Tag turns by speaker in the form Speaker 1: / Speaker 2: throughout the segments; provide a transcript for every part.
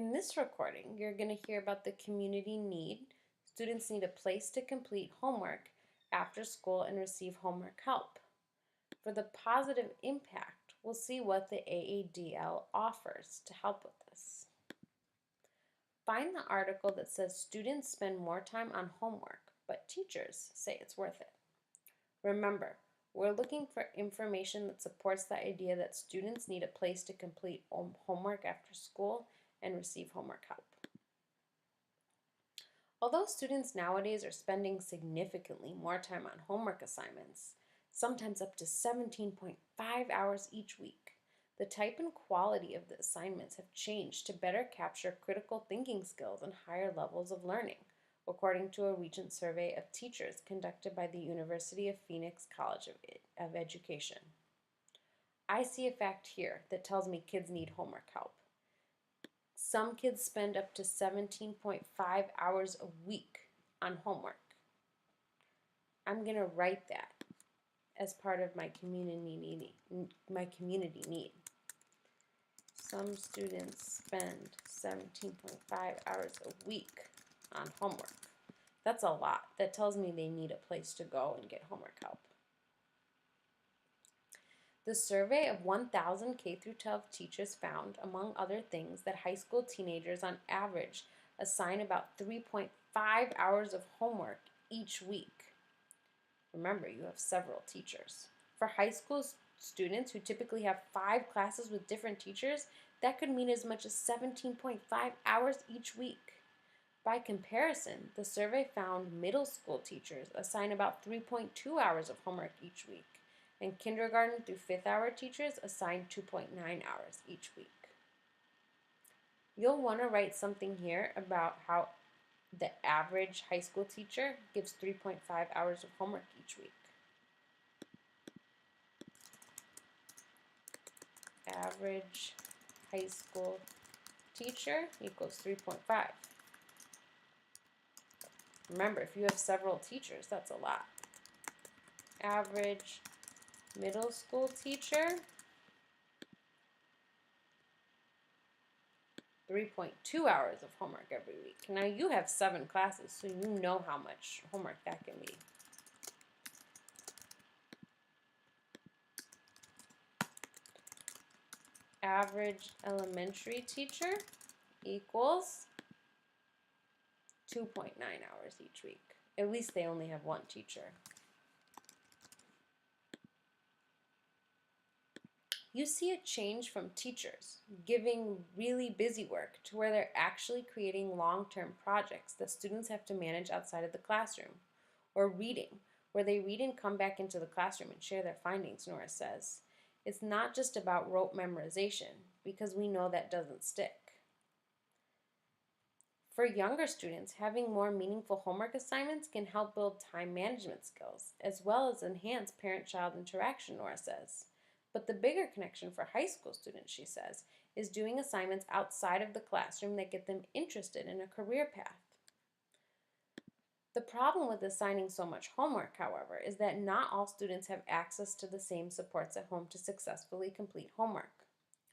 Speaker 1: In this recording, you're going to hear about the community need. Students need a place to complete homework after school and receive homework help. For the positive impact, we'll see what the AADL offers to help with this. Find the article that says students spend more time on homework, but teachers say it's worth it. Remember, we're looking for information that supports the idea that students need a place to complete homework after school and receive homework help. Although students nowadays are spending significantly more time on homework assignments, sometimes up to 17.5 hours each week, the type and quality of the assignments have changed to better capture critical thinking skills and higher levels of learning, according to a recent survey of teachers conducted by the University of Phoenix College of Education. I see a fact here that tells me kids need homework help. Some kids spend up to 17.5 hours a week on homework. I'm going to write that as part of my community need. Some students spend 17.5 hours a week on homework. That's a lot. That tells me they need a place to go and get homework help. The survey of 1,000 K-12 teachers found, among other things, that high school teenagers on average assign about 3.5 hours of homework each week. Remember, you have several teachers. For high school students who typically have 5 classes with different teachers, that could mean as much as 17.5 hours each week. By comparison, the survey found middle school teachers assign about 3.2 hours of homework each week, and kindergarten through 5th hour teachers assign 2.9 hours each week. You'll want to write something here about how the average high school teacher gives 3.5 hours of homework each week. Average high school teacher equals 3.5. Remember, if you have several teachers, that's a lot. Average middle school teacher, 3.2 hours of homework every week. Now you have 7 classes, so you know how much homework that can be. Average elementary teacher equals 2.9 hours each week. At least they only have one teacher. You see a change from teachers giving really busy work to where they're actually creating long-term projects that students have to manage outside of the classroom. Or reading, where they read and come back into the classroom and share their findings, Nora says. It's not just about rote memorization, because we know that doesn't stick. For younger students, having more meaningful homework assignments can help build time management skills, as well as enhance parent-child interaction, Nora says. But the bigger connection for high school students, she says, is doing assignments outside of the classroom that get them interested in a career path. The problem with assigning so much homework, however, is that not all students have access to the same supports at home to successfully complete homework.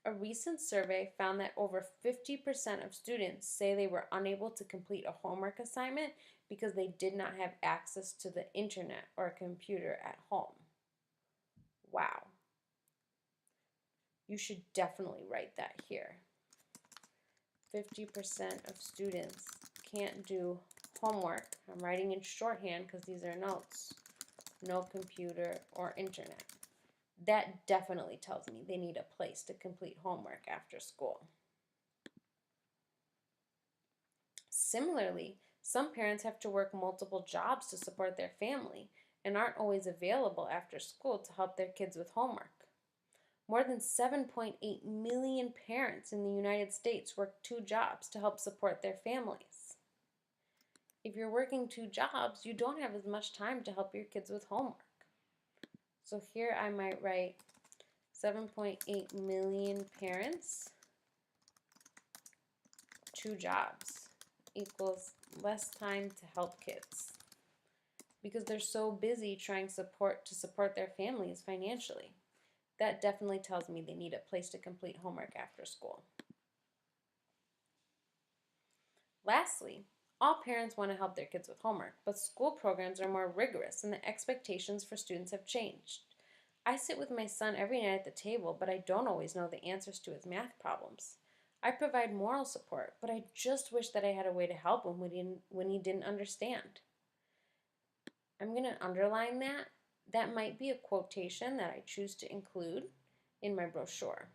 Speaker 1: A recent survey found that over 50% of students say they were unable to complete a homework assignment because they did not have access to the internet or a computer at home. Wow. You should definitely write that here. 50% of students can't do homework. I'm writing in shorthand because these are notes. No computer or internet. That definitely tells me they need a place to complete homework after school. Similarly, some parents have to work multiple jobs to support their family and aren't always available after school to help their kids with homework. More than 7.8 million parents in the United States work 2 jobs to help support their families. If you're working 2 jobs, you don't have as much time to help your kids with homework. So here I might write 7.8 million parents, 2 jobs equals less time to help kids because they're so busy trying to support their families financially. That definitely tells me they need a place to complete homework after school. Lastly, all parents want to help their kids with homework, but school programs are more rigorous and the expectations for students have changed. I sit with my son every night at the table, but I don't always know the answers to his math problems. I provide moral support, but I just wish that I had a way to help him when he didn't understand. I'm going to underline that. That might be a quotation that I choose to include in my brochure.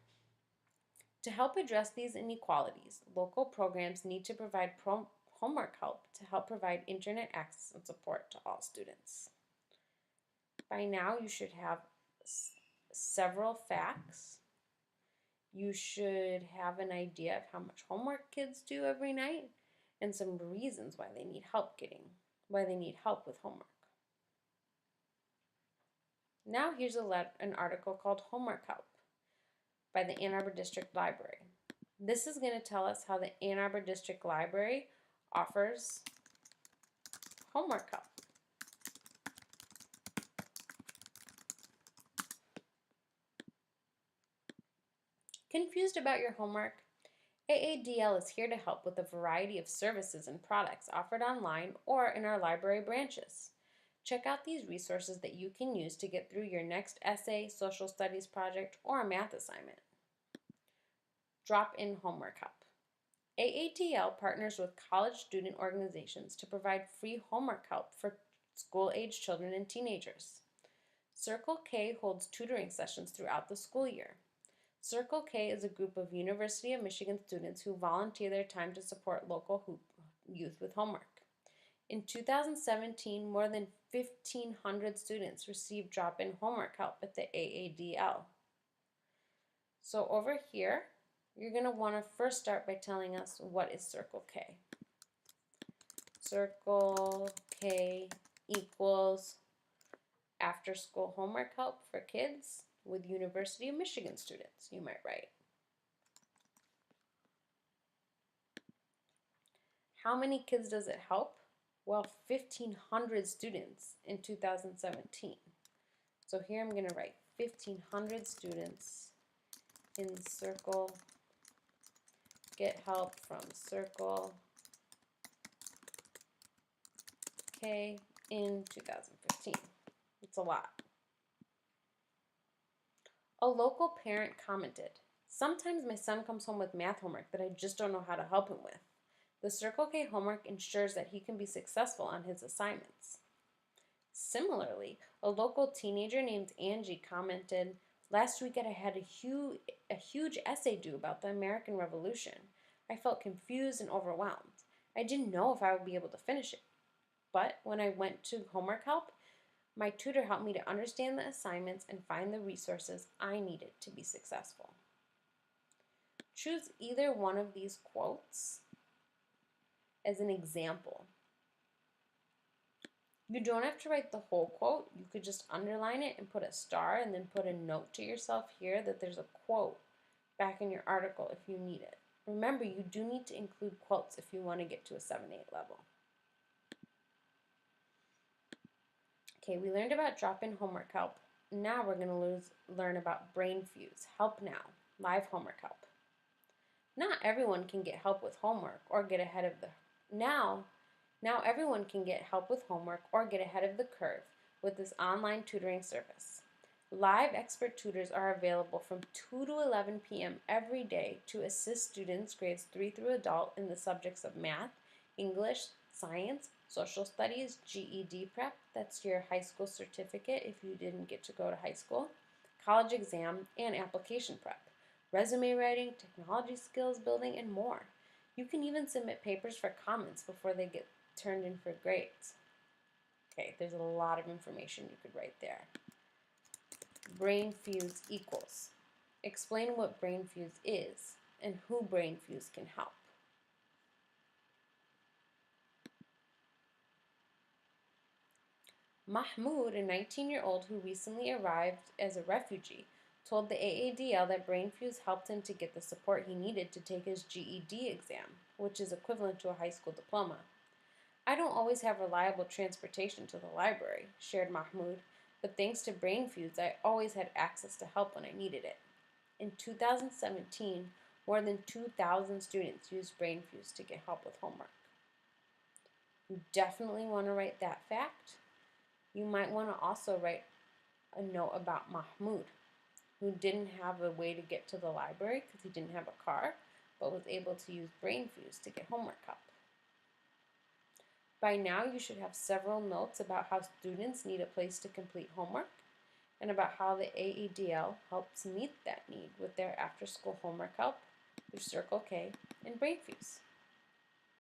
Speaker 1: To help address these inequalities, local programs need to provide homework help to help provide internet access and support to all students. By now, you should have several facts. You should have an idea of how much homework kids do every night and some reasons why they need help with homework. Now here's an article called Homework Help by the Ann Arbor District Library. This is going to tell us how the Ann Arbor District Library offers homework help. Confused about your homework? AADL is here to help with a variety of services and products offered online or in our library branches. Check out these resources that you can use to get through your next essay, social studies project, or a math assignment. Drop-in homework help. AADL partners with college student organizations to provide free homework help for school-age children and teenagers. Circle K holds tutoring sessions throughout the school year. Circle K is a group of University of Michigan students who volunteer their time to support local youth with homework. In 2017, more than 1,500 students received drop-in homework help at the AADL. So over here, you're going to want to first start by telling us what is Circle K. Circle K equals after-school homework help for kids with University of Michigan students, you might write. How many kids does it help? Well, 1,500 students in 2017. So here I'm going to write 1,500 students in Circle get help from Circle K in 2015. It's a lot. A local parent commented, "Sometimes my son comes home with math homework that I just don't know how to help him with. The Circle K homework ensures that he can be successful on his assignments." Similarly, a local teenager named Angie commented, "Last week I had a huge essay due about the American Revolution. I felt confused and overwhelmed. I didn't know if I would be able to finish it. But when I went to homework help, my tutor helped me to understand the assignments and find the resources I needed to be successful." Choose either one of these quotes as an example. You don't have to write the whole quote. You could just underline it and put a star and then put a note to yourself here that there's a quote back in your article if you need it. Remember, you do need to include quotes if you want to get to a 7-8 level. Okay, we learned about drop-in homework help. Now we're going to learn about Brain Fuse, Help Now, live homework help. Not everyone can get help with homework or get ahead of the now everyone can get help with homework or get ahead of the curve with this online tutoring service. Live expert tutors are available from 2 to 11 p.m. every day to assist students grades 3 through adult in the subjects of math, English, science, social studies, GED prep, that's your high school certificate if you didn't get to go to high school, college exam, and application prep, resume writing, technology skills building, and more. You can even submit papers for comments before they get turned in for grades. Okay, there's a lot of information you could write there. Brain Fuse equals. Explain what Brain Fuse is and who Brain Fuse can help. Mahmoud, a 19-year-old who recently arrived as a refugee, told the AADL that Brain Fuse helped him to get the support he needed to take his GED exam, which is equivalent to a high school diploma. "I don't always have reliable transportation to the library," shared Mahmoud, "but thanks to Brain Fuse, I always had access to help when I needed it." In 2017, more than 2,000 students used Brain Fuse to get help with homework. You definitely want to write that fact. You might want to also write a note about Mahmoud, who didn't have a way to get to the library because he didn't have a car, but was able to use BrainFuse to get homework help. By now, you should have several notes about how students need a place to complete homework and about how the AADL helps meet that need with their after-school homework help through Circle K and BrainFuse.